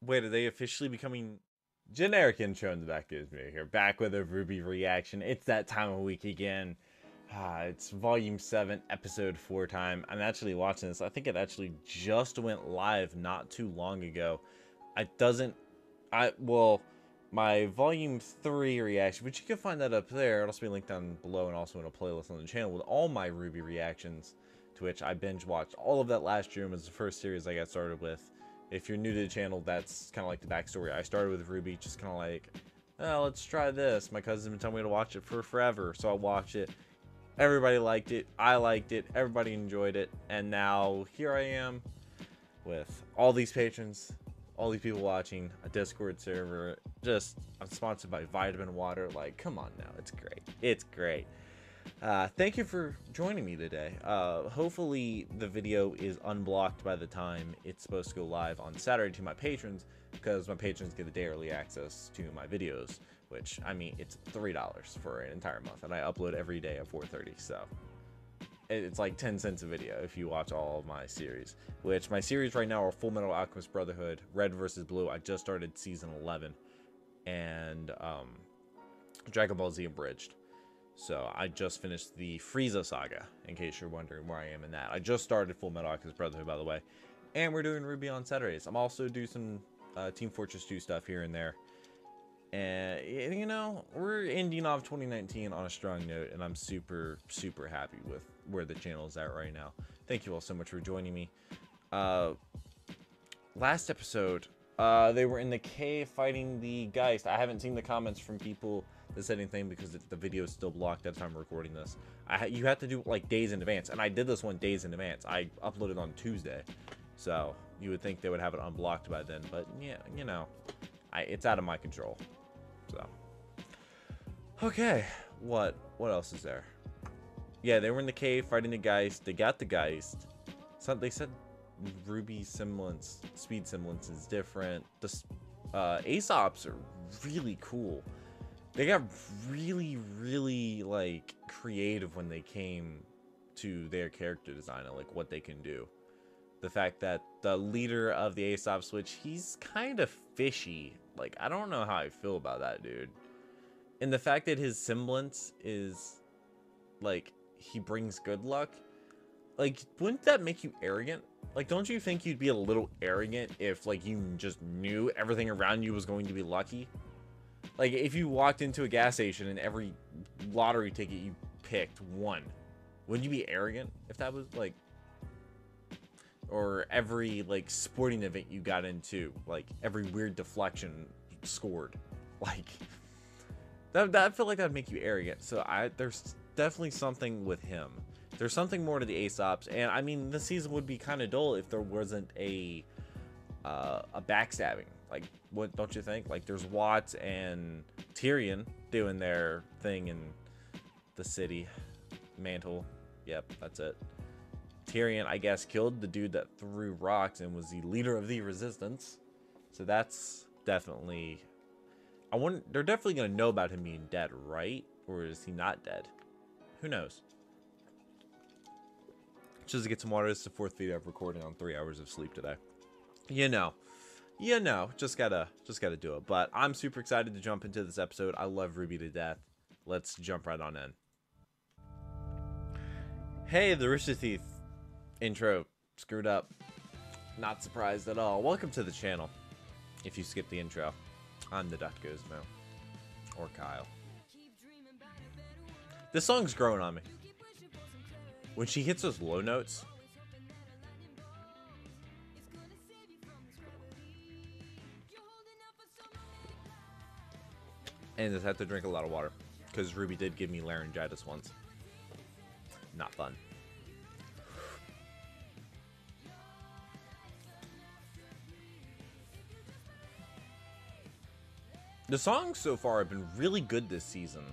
Wait, are they officially becoming generic intro into that gives me here? Back with a RWBY reaction. It's that time of week again. It's volume 7, episode 4 time. I'm actually watching this. I think it actually just went live not too long ago. Well, my volume 3 reaction, which you can find that up there. It'll also be linked down below and also in a playlist on the channel with all my RWBY reactions, to which I binge watched all of that last year. It was the first series I got started with. If you're new to the channel, that's kind of like the backstory. I started with RWBY, just kind of like, oh, let's try this. My cousin's been telling me to watch it for forever, so I watched it. Everybody liked it. I liked it. Everybody enjoyed it. And now here I am with all these patrons, all these people watching, a Discord server. I'm sponsored by Vitamin Water. Like, come on now. It's great. It's great. Thank you for joining me today. Hopefully the video is unblocked by the time it's supposed to go live on Saturday to my patrons, because my patrons get a day early access to my videos, which, I mean, it's $3 for an entire month, and I upload every day at 4:30, so it's like 10 cents a video if you watch all of my series, which my series right now are Full Metal Alchemist Brotherhood, Red vs. Blue. I just started season 11, and Dragon Ball Z Abridged. So I just finished the Frieza saga, in case you're wondering where I am in that. I just started Full Metal Alchemist Brotherhood, by the way. And we're doing RWBY on Saturdays. I'm also doing some Team Fortress 2 stuff here and there. And, you know, we're ending off 2019 on a strong note, and I'm super, super happy with where the channel is at right now. Thank you all so much for joining me. Last episode, they were in the cave fighting the Geist. I haven't seen the comments from people that said anything because the video is still blocked at the time I'm recording this. You have to do like days in advance, and I did this one days in advance. I uploaded on Tuesday, so you would think they would have it unblocked by then, but yeah, you know, it's out of my control. So okay, what else is there? Yeah, they were in the cave fighting the Geist. They got the Geist. So they said RWBY semblance, speed semblance is different. The Aesops are really cool. They got really, really like creative when they came to their character design and like what they can do. The fact that the leader of the Aesop Switch, he's kind of fishy. Like, I don't know how I feel about that dude. And the fact that his semblance is like he brings good luck. Like, wouldn't that make you arrogant? Like, don't you think you'd be a little arrogant if like you just knew everything around you was going to be lucky? Like, if you walked into a gas station and every lottery ticket you picked won, wouldn't you be arrogant if that was, like... Or every, like, sporting event you got into, like, every weird deflection scored. Like, I feel like that'd make you arrogant. So, there's definitely something with him. There's something more to the Aesops. And, I mean, this season would be kind of dull if there wasn't a backstabbing. Like, what don't you think? Like, there's Watts and Tyrion doing their thing in the city. Mantle. Yep, that's it. Tyrion, I guess, killed the dude that threw rocks and was the leader of the resistance. So that's definitely... they're definitely going to know about him being dead, right? Or is he not dead? Who knows? Just to get some water. This is the 4th video I've recorded on 3 hours of sleep today. You know, just gotta do it. But I'm super excited to jump into this episode. I love RWBY to death. Let's jump right on in. Hey, the Rooster Teeth intro screwed up. Not surprised at all. Welcome to the channel. If you skip the intro, I'm the Duck Goesmoo, or Kyle. This song's growing on me. When she hits those low notes, and just have to drink a lot of water, because RWBY did give me laryngitis once. Not fun. The songs so far have been really good this season.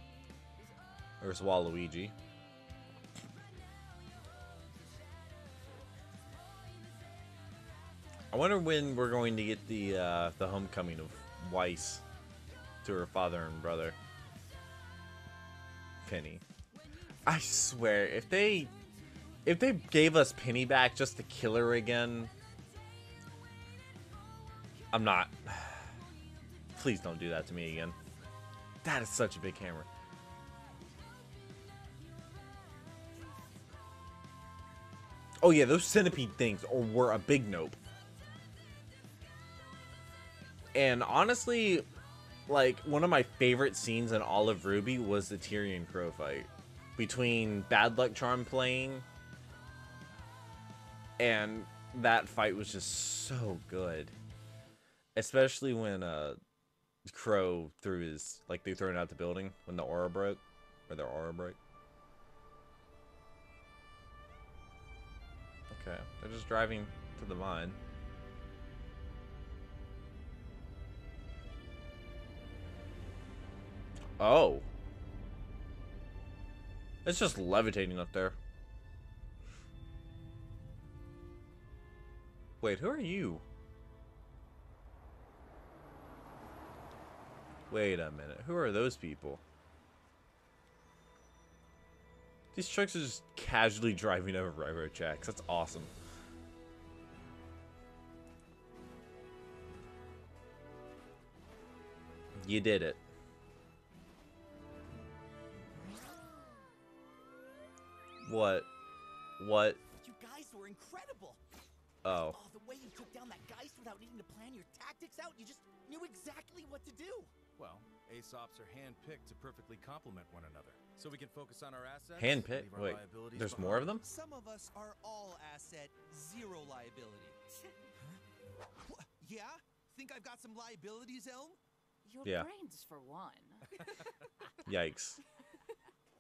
There's Waluigi. I wonder when we're going to get the homecoming of Weiss to her father and brother. Penny. I swear, if they gave us Penny back just to kill her again, I'm not. Please don't do that to me again. That is such a big hammer. Oh yeah, those centipede things were a big nope. And honestly, like, one of my favorite scenes in all of RWBY was the Tyrion Crow fight. Between Bad Luck Charm playing, and that fight was just so good. Especially when Crow threw his, like, they threw it out the building when the aura broke. Or their aura broke. Okay, they're just driving to the mine. Oh. It's just levitating up there. Wait, who are you? Wait a minute. Who are those people? These trucks are just casually driving over railroad tracks. That's awesome. You did it. What? What? You guys were incredible. Oh. Oh, the way you took down that Geist without needing to plan your tactics out, you just knew exactly what to do. Well, ASOPs are hand-picked to perfectly complement one another. So we can focus on our assets. Hand-picked? Wait, there's more of them? Some of us are all asset, zero liability. Yeah? Think I've got some liabilities, Elm? Your Yeah. brains, for one. Yikes.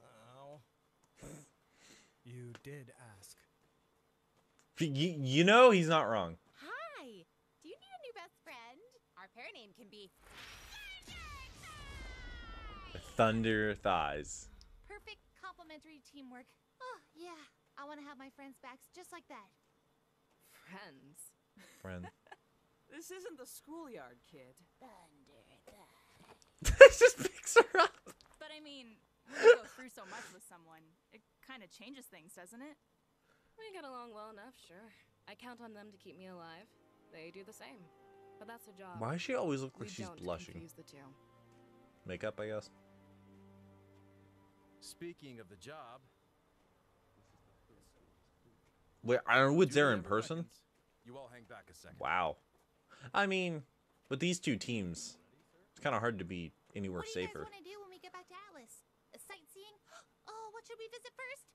Oh. You did ask. You know he's not wrong. Hi! Do you need a new best friend? Our pair name can be Thunder Thighs. perfect complementary teamwork. Oh, yeah. I want to have my friends' backs just like that. Friends. Friend. This isn't the schoolyard, kid. Thunder thighs. It just picks her up. But I mean, when you go through so much with someone, it kind of changes things, doesn't it? We get along well enough, sure. I count on them to keep me alive. They do the same. But that's a job. Why does she always look like We she's don't blushing? confuse the two. Makeup, I guess. Speaking of the job, Wait, Ironwood's there in Julie person? reckons. You all hang back a second. Wow. I mean, with these two teams, it's kind of hard to be anywhere What do you safer. guys want to do when we get back to Atlas? Sightseeing? Oh, what should we visit first?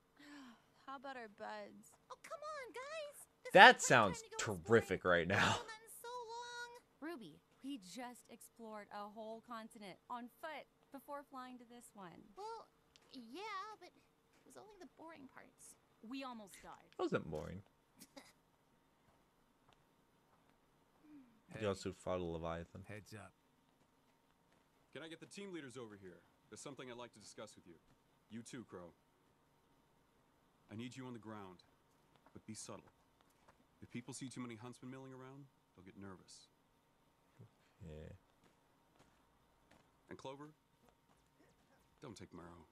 How about our buds? Oh, come on, guys. This is That the perfect sounds time to go terrific exploring. right now. We've done that in so long. Ruby, we just explored a whole continent on foot before flying to this one. Well, yeah, but it was only the boring parts. We almost died. Wasn't boring. Hey, You also fought a Leviathan. heads up. Can I get the team leaders over here? There's something I'd like to discuss with you. You too, Crow. I need you on the ground, but be subtle. If people see too many huntsmen milling around, they'll get nervous. Yeah. And Clover, don't take my arrow.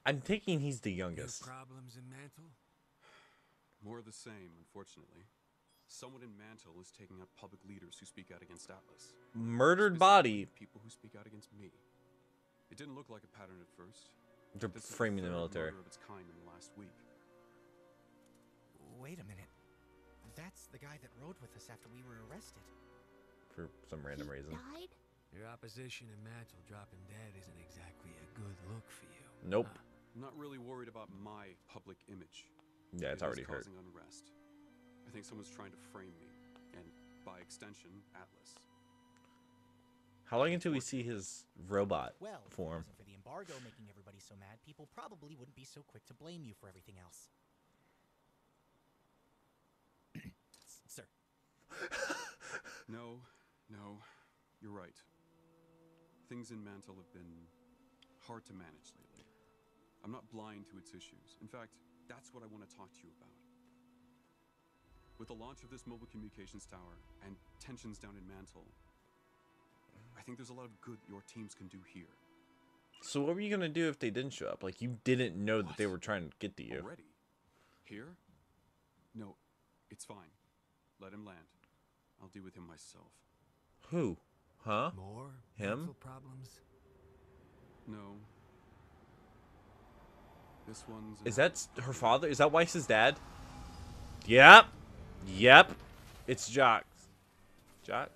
I'm thinking he's the youngest. Problems in Mantle? More of the same, unfortunately. Someone in Mantle is taking out public leaders who speak out against Atlas. Murdered Specifically, body. people who speak out against me. It didn't look like a pattern at first. They're This is framing the third military. murder of its kind in the last week. Wait a minute. That's the guy that rode with us after we were arrested. For some random He reason. died? Your opposition in Mantle dropping dead isn't exactly a good look for you. Nope. I'm not really worried about my public image. Yeah, it's It is already hurt. causing unrest. I think someone's trying to frame me, and by extension, Atlas. How long until we see his robot Well, if it form? wasn't for the embargo making everybody so mad, people probably wouldn't be so quick to blame you for everything else. Sir. No, you're right. Things in Mantle have been hard to manage lately. I'm not blind to its issues. In fact, that's what I want to talk to you about. With the launch of this mobile communications tower and tensions down in Mantle, I think there's a lot of good your teams can do here. So what were you gonna do if they didn't show up? Like, you didn't know that they What? were trying to get to you. Already? Here? No, It's fine. Let him land. I'll deal with him myself. Who? Huh? More Him? mental problems? No. This one's... Is that her father? Is that Weiss's dad? Yep. Yep. It's Jock. Jock?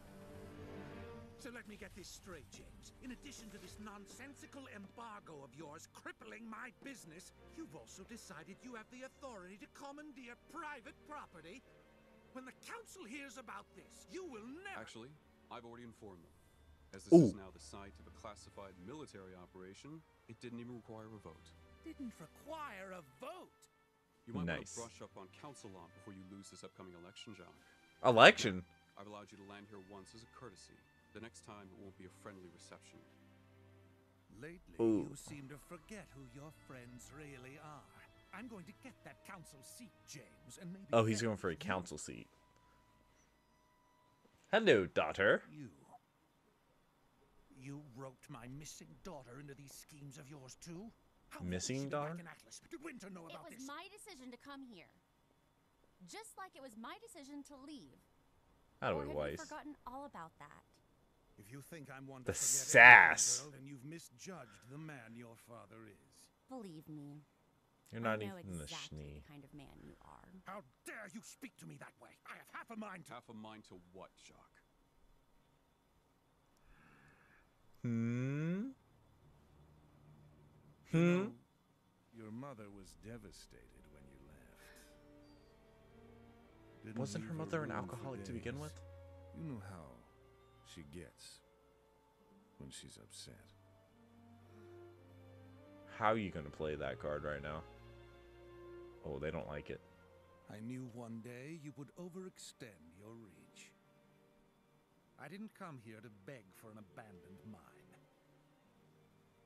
So let me get this straight, James. In addition to this nonsensical embargo of yours crippling my business, you've also decided you have the authority to commandeer private property? When the council hears about this, you will never... Actually, I've already informed them. As this is now the site of a classified military operation, it didn't even require a vote. Didn't require a vote. You might want Nice. to brush up on council law before you lose this upcoming election, Jock. Election? I've allowed you to land here once as a courtesy. The next time, it won't be a friendly reception. Lately, Ooh. you seem to forget who your friends really are. I'm going to get that council seat, James, and maybe... Oh, he's then going for a you- council seat. Hello, daughter. You roped my missing daughter into these schemes of yours too? How Missing long daughter? has she been back in Atlas? Did Winter know It about was this? my decision to come here. Just like it was my decision to leave. How do Or we have you Weiss? forgotten all about that? If you think I'm one The to forget sass. anything, girl, then you've misjudged the man your father is. Believe me, You're I not know even the exactly schnee. the kind of man you are. How dare you speak to me that way? I have half a mind to... Half a mind to what, Jock? Hmm? You Hmm? know, your mother was devastated when you left. Didn't Wasn't leave her mother an room for alcoholic to begin days. with? You know how she gets when she's upset. How are you going to play that card right now? Oh, they don't like it. I knew one day you would overextend your reach. I didn't come here to beg for an abandoned mine.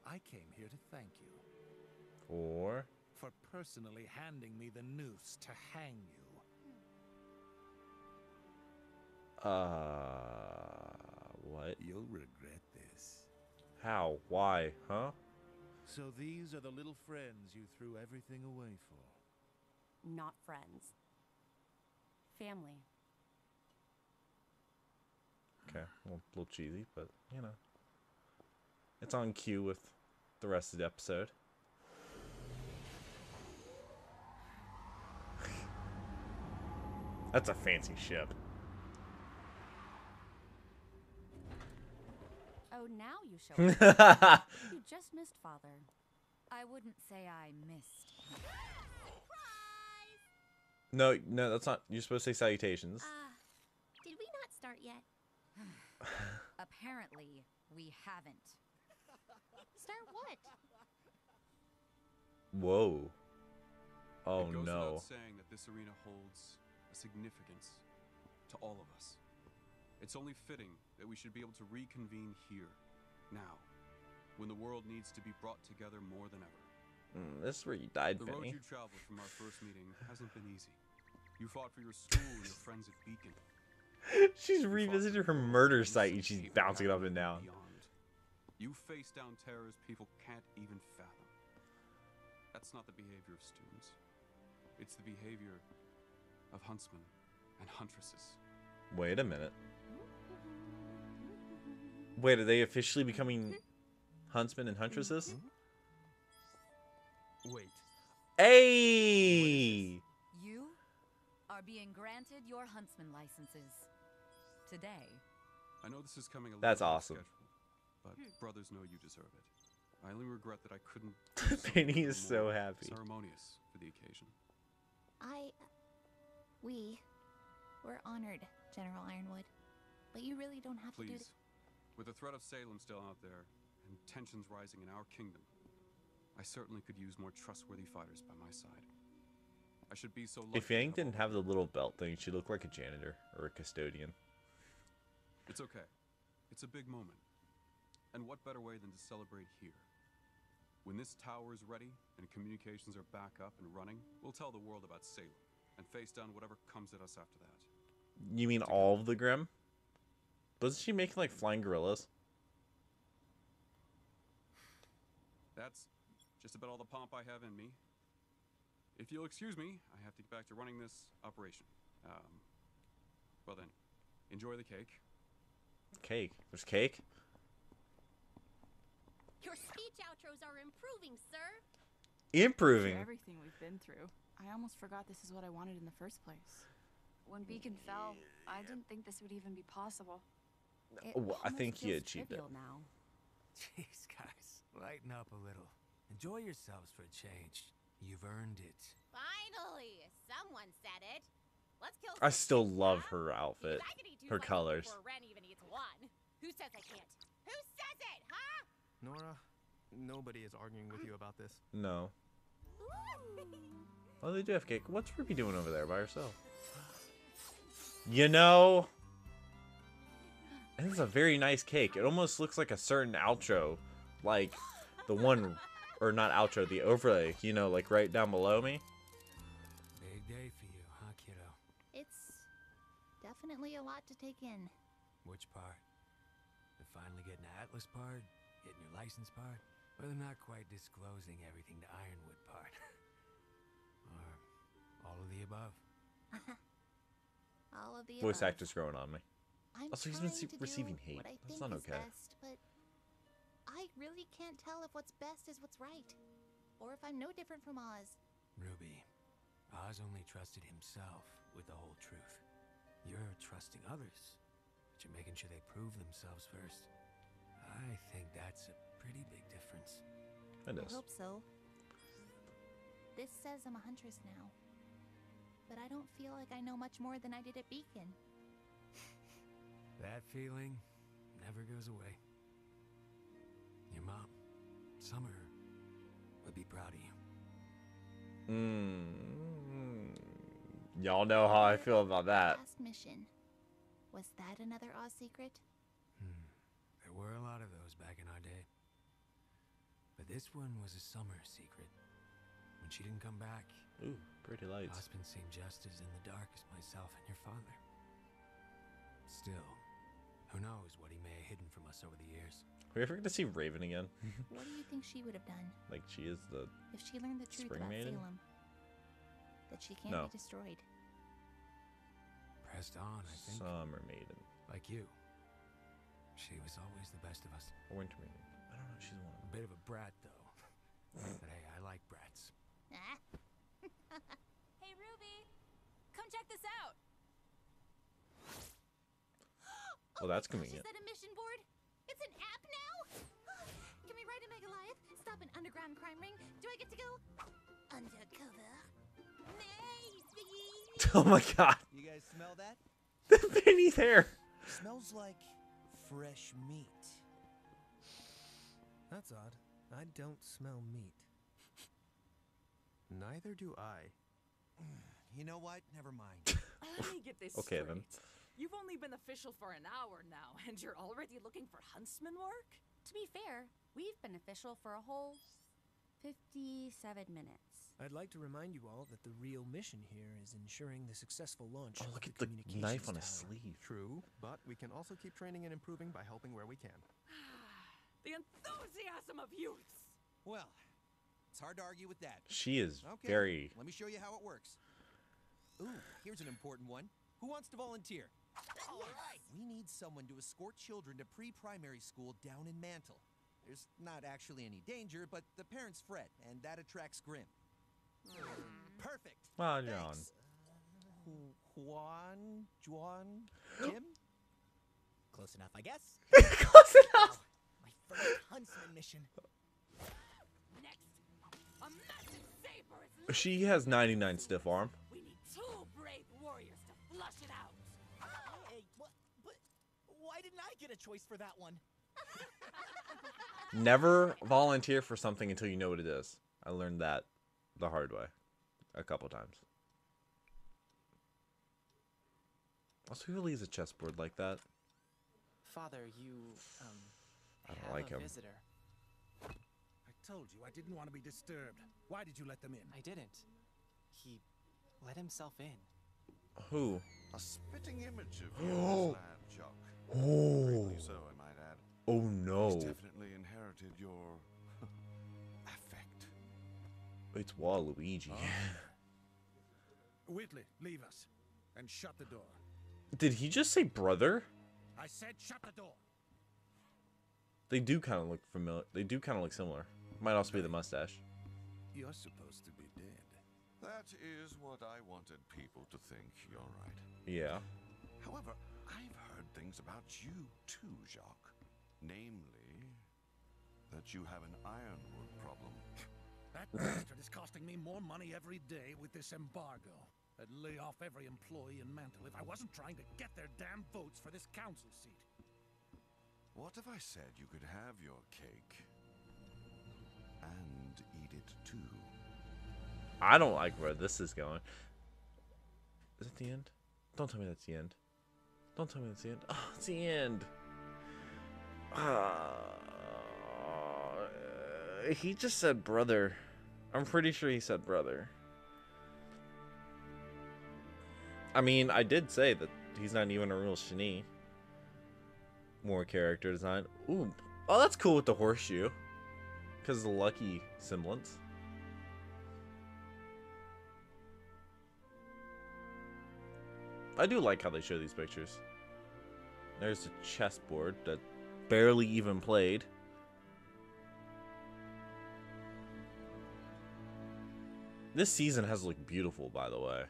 I came here to thank you Or... for personally handing me the noose to hang you. What? You'll regret this. How? Why? Huh? So these are the little friends you threw everything away for. Not friends. Family. Okay, well, a little cheesy, but, you know. It's on cue with the rest of the episode. That's a fancy ship. Oh, now you show up. You just missed Father. I wouldn't say I missed. No, that's not... You're supposed to say salutations. Did we not start yet? Apparently, we haven't. Start what? Whoa. Oh, It goes no. without saying that this arena holds a significance to all of us. It's only fitting that we should be able to reconvene here, now, when the world needs to be brought together more than ever. This is where you died, The road Penny. you traveled from our first meeting hasn't been easy. You fought for your school and your friends at Beacon. She's revisited her murder site and she's bouncing it up and down. Beyond. You face down terrors people can't even fathom. That's not the behavior of students. It's the behavior of huntsmen and huntresses. Wait a minute. Wait, are they officially becoming huntsmen and huntresses? Wait. Hey! You are being granted your huntsman licenses. Today. I know this is coming a little That's off awesome. schedule, but brothers know you deserve it. I only regret that I couldn't do something Penny a is little so more happy. ceremonious for the occasion. We're honored, General Ironwood. But you really don't have to do Please, it. with the threat of Salem still out there and tensions rising in our kingdom, I certainly could use more trustworthy fighters by my side. I should be so lucky. If Yang didn't have the little belt thing, she'd look like a janitor or a custodian. It's okay. It's a big moment. And what better way than to celebrate here? When this tower is ready and communications are back up and running, we'll tell the world about Salem and face down whatever comes at us after that. You mean all of the Grimm? Wasn't she making like flying gorillas? That's just about all the pomp I have in me. If you'll excuse me, I have to get back to running this operation. Well then, enjoy the cake. Cake? There's cake? Your speech outros are improving, sir. Improving? After everything we've been through, I almost forgot this is what I wanted in the first place. When Beacon fell, I didn't think this would even be possible. It Oh, I almost think he feels achieved it. trivial now. Jeez, guys, lighten up a little. Enjoy yourselves for a change. You've earned it. Finally, someone said it. Let's kill. I still love huh? her outfit. Because I can eat two Her slices colors. before Ren even eats one. Who says I can't? Who says it, huh? Nora, nobody is arguing with you about this. No. Oh, they do have cake. What's Ruby doing over there by herself? You know, this is a very nice cake. It almost looks like a certain outro, like the one, or not outro, the overlay, you know, like right down below me. Big day for you, huh, kiddo? It's definitely a lot to take in. Which part? The finally getting the Atlas part? Getting your license part? Or the not quite disclosing everything to Ironwood part? Or all of the above? All of the Voice above. actor's growing on me. I'm Also, he's been trying to receiving do hate. what I That's think not is okay. best, but I really can't tell if what's best is what's right, or if I'm no different from Oz. Ruby, Oz only trusted himself with the whole truth. You're trusting others, but you're making sure they prove themselves first. I think that's a pretty big difference. It I is. hope so. This says I'm a huntress now, but I don't feel like I know much more than I did at Beacon. That feeling never goes away. Your mom, Summer, would be proud of you. Y'all know how I feel about that. Last mission. Was that another Oz secret? There were a lot of those back in our day. But this one was a Summer secret. When she didn't come back, Ooh, pretty lights. Osmond seemed just as in the dark as myself and your father. Still, who knows what he may have hidden from us over the years. Are we ever going to see Raven again? What do you think she would have done Like, she is the... if she learned the truth Spring about Maiden? Salem? That she can't No. be destroyed. Pressed on, I think. Summer Maiden. Like you. She was always the best of us. Or Winter Maiden. I don't know. She's one of A them. bit of a brat, though. But hey, I like brats. Ah. Hey, Ruby, come check this out. Well, that's Gosh, convenient. is that a mission board? It's an app now? Can we ride a Megaliath? Stop an underground crime ring? Do I get to go undercover? Maybe. Oh my god. You guys smell that? The penny's hair. Smells like fresh meat. That's odd. I don't smell meat. Neither do I. You know what? Never mind. Let me get this Okay, straight. then. You've only been official for an hour now, and you're already looking for huntsman work? To be fair, we've been official for a whole 57 minutes. I'd like to remind you all that the real mission here is ensuring the successful launch Oh, of look the at the communications knife on his tower. sleeve. True, but we can also keep training and improving by helping where we can. The enthusiasm of youth! Well, it's hard to argue with that. She is Okay, very... let me show you how it works. Ooh, here's an important one. Who wants to volunteer? All right. We need someone to escort children to pre-primary school down in Mantle. There's not actually any danger, but the parents fret, and that attracts Grim. Perfect. Well, John. Thanks. Juan, Jim? Close enough, I guess. Close enough. My first huntsman mission. Next, a massive saber is She has 99 stiff arm. We need 2 brave warriors to flush it out. Hey, what? But why didn't I get a choice for that one? Never volunteer for something until you know what it is. I learned that the hard way a couple times. Also, who leaves a chessboard like that? Father, you, I don't have like a him. visitor. I told you I didn't want to be disturbed. Why did you let them in? I didn't. He let himself in. Who? A spitting image of you, this lad, Chuck. Oh. Greatly so, I might add. Oh no. He's definitely inherited your affect. It's Waluigi. Whitley, leave us. And shut the door. Did he just say brother? I said shut the door. They do kind of look familiar. They do kind of look similar. Might also be the mustache. You're supposed to be dead. That is what I wanted people to think, you're right. Yeah. However, I've heard things about you too, Jacques. Namely, that you have an ironwood problem. That bastard is costing me more money every day with this embargo. I'd lay off every employee in Mantle if I wasn't trying to get their damn votes for this council seat. What if I said you could have your cake and eat it too? I don't like where this is going. Is it the end? Don't tell me that's the end. Don't tell me that's the end. Oh, it's the end. He just said brother. I'm pretty sure he said brother. I mean, I did say that he's not even a real Shani. More character design. Ooh. Oh, that's cool with the horseshoe. Because of the lucky semblance. I do like how they show these pictures. There's a chessboard that barely even played. This season has looked beautiful, by the way.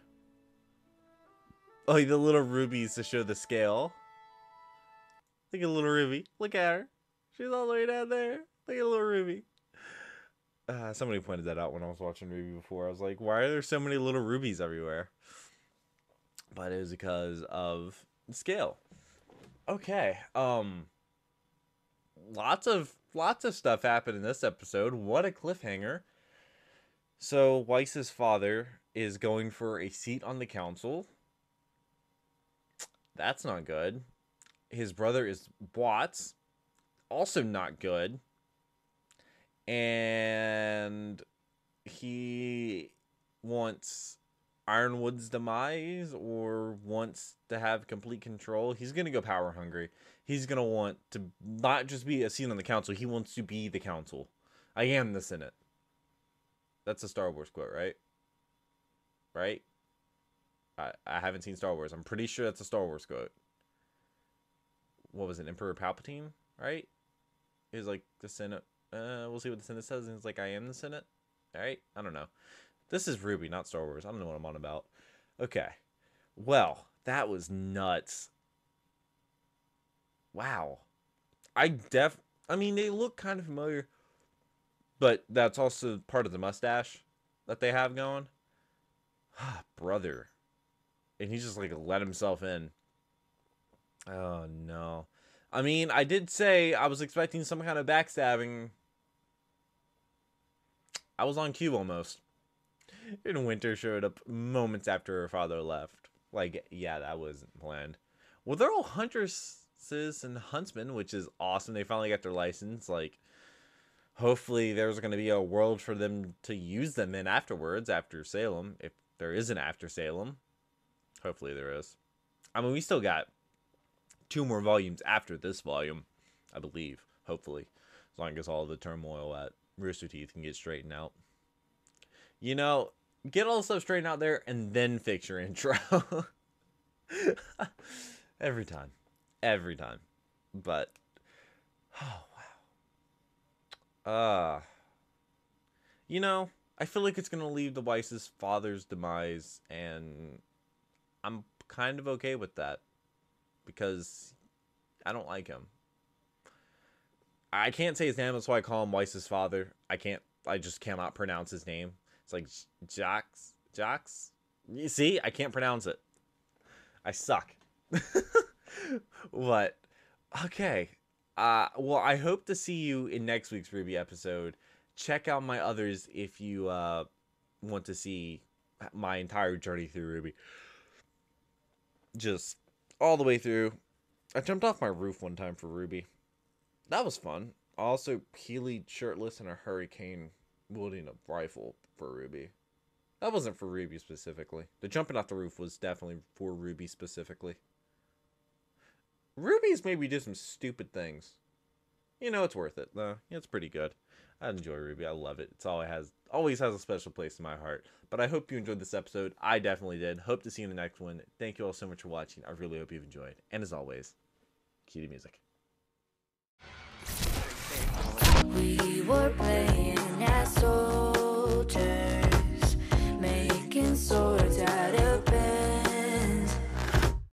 Oh, the little rubies to show the scale. Look at little Ruby. Look at her. She's all the way down there. Look at little Ruby. Somebody pointed that out when I was watching RWBY before. I was like, why are there so many little rubies everywhere? But it was because of the scale. Okay. Lots of stuff happened in this episode. What a cliffhanger. So Weiss's father is going for a seat on the council. That's not good. His brother is Watts. Also not good. And he wants Ironwood's demise or wants to have complete control. He's going to go power hungry. He's going to want to not just be a seat on the council. He wants to be the council. I am the Senate. That's a Star Wars quote, right? Right? I haven't seen Star Wars. I'm pretty sure that's a Star Wars quote. What was it? Emperor Palpatine, right? He's like, the Senate. We'll see what the Senate says. And he's like, I am the Senate. All right? I don't know. This is RWBY, not Star Wars. I don't know what I'm on about. Okay. Well, that was nuts. Wow. I mean, they look kind of familiar. But that's also part of the mustache that they have going. Brother. And he just, like, let himself in. Oh, no. I mean, I did say I was expecting some kind of backstabbing. I was on cue almost. And Winter showed up moments after her father left. Like, yeah, that wasn't planned. Well, they're all huntresses and huntsmen, which is awesome. They finally got their license. Like, hopefully there's going to be a world for them to use them in afterwards, after Salem. If there is an after Salem. Hopefully there is. I mean, we still got 2 more volumes after this volume, I believe. Hopefully. As long as all the turmoil at Rooster Teeth can get straightened out. You know, get all the stuff straightened out there and then fix your intro. Every time. Every time. But, oh, wow. You know, I feel like it's going to leave the Weiss's father's demise, and I'm kind of okay with that. Because I don't like him. I can't say his name, that's why I call him Weiss's father. I just cannot pronounce his name. It's like Jacques. You see, I can't pronounce it. I suck. But okay. Well, I hope to see you in next week's RWBY episode. Check out my others if you want to see my entire journey through RWBY. Just all the way through. I jumped off my roof one time for RWBY. That was fun. Also, Healy shirtless in a hurricane wielding a rifle for RWBY. That wasn't for RWBY specifically. The jumping off the roof was definitely for RWBY specifically. RWBY's made me do some stupid things. you know it's worth it. It's pretty good. I enjoy RWBY. I love it. It's always has a special place in my heart. But I hope you enjoyed this episode. I definitely did. Hope to see you in the next one. Thank you all so much for watching. I really hope you've enjoyed. And as always, cue the music. We were playing as soldiers, making soldiers.